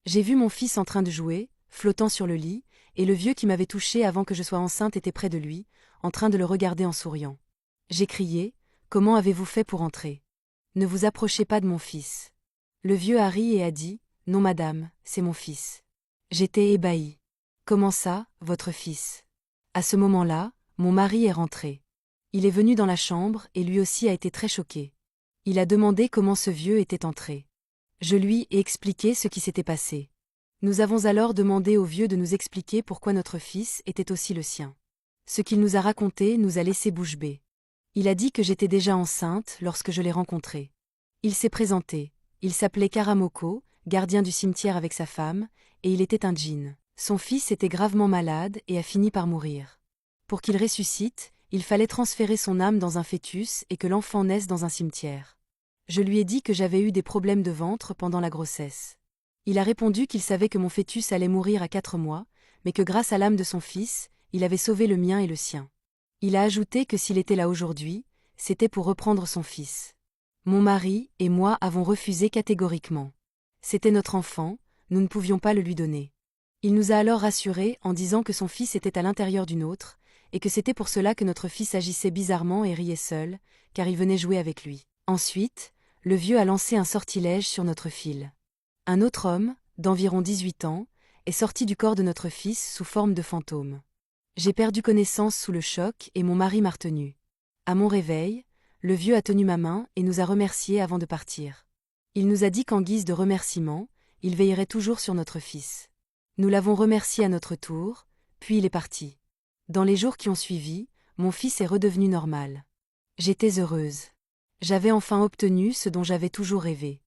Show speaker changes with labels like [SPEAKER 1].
[SPEAKER 1] J'ai vu mon fils en train de jouer, flottant sur le lit, et le vieux qui m'avait touché avant que je sois enceinte était près de lui, en train de le regarder en souriant. J'ai crié: « Comment avez-vous fait pour entrer? Ne vous approchez pas de mon fils. » Le vieux a ri et a dit: « Non madame, c'est mon fils. » J'étais ébahie. « Comment ça, votre fils ?» À ce moment-là, mon mari est rentré. Il est venu dans la chambre et lui aussi a été très choqué. Il a demandé comment ce vieux était entré. Je lui ai expliqué ce qui s'était passé. Nous avons alors demandé au vieux de nous expliquer pourquoi notre fils était aussi le sien. Ce qu'il nous a raconté nous a laissé bouche bée. Il a dit que j'étais déjà enceinte lorsque je l'ai rencontré. Il s'est présenté. Il s'appelait Karamoko, gardien du cimetière avec sa femme, et il était un djinn. Son fils était gravement malade et a fini par mourir. Pour qu'il ressuscite, il fallait transférer son âme dans un fœtus et que l'enfant naisse dans un cimetière. Je lui ai dit que j'avais eu des problèmes de ventre pendant la grossesse. Il a répondu qu'il savait que mon fœtus allait mourir à 4 mois, mais que grâce à l'âme de son fils, il avait sauvé le mien et le sien. Il a ajouté que s'il était là aujourd'hui, c'était pour reprendre son fils. Mon mari et moi avons refusé catégoriquement. C'était notre enfant, nous ne pouvions pas le lui donner. Il nous a alors rassurés en disant que son fils était à l'intérieur du nôtre, et que c'était pour cela que notre fils agissait bizarrement et riait seul, car il venait jouer avec lui. Ensuite, le vieux a lancé un sortilège sur notre fil. Un autre homme, d'environ 18 ans, est sorti du corps de notre fils sous forme de fantôme. J'ai perdu connaissance sous le choc et mon mari m'a retenu. À mon réveil, le vieux a tenu ma main et nous a remerciés avant de partir. Il nous a dit qu'en guise de remerciement, il veillerait toujours sur notre fils. Nous l'avons remercié à notre tour, puis il est parti. Dans les jours qui ont suivi, mon fils est redevenu normal. J'étais heureuse. J'avais enfin obtenu ce dont j'avais toujours rêvé.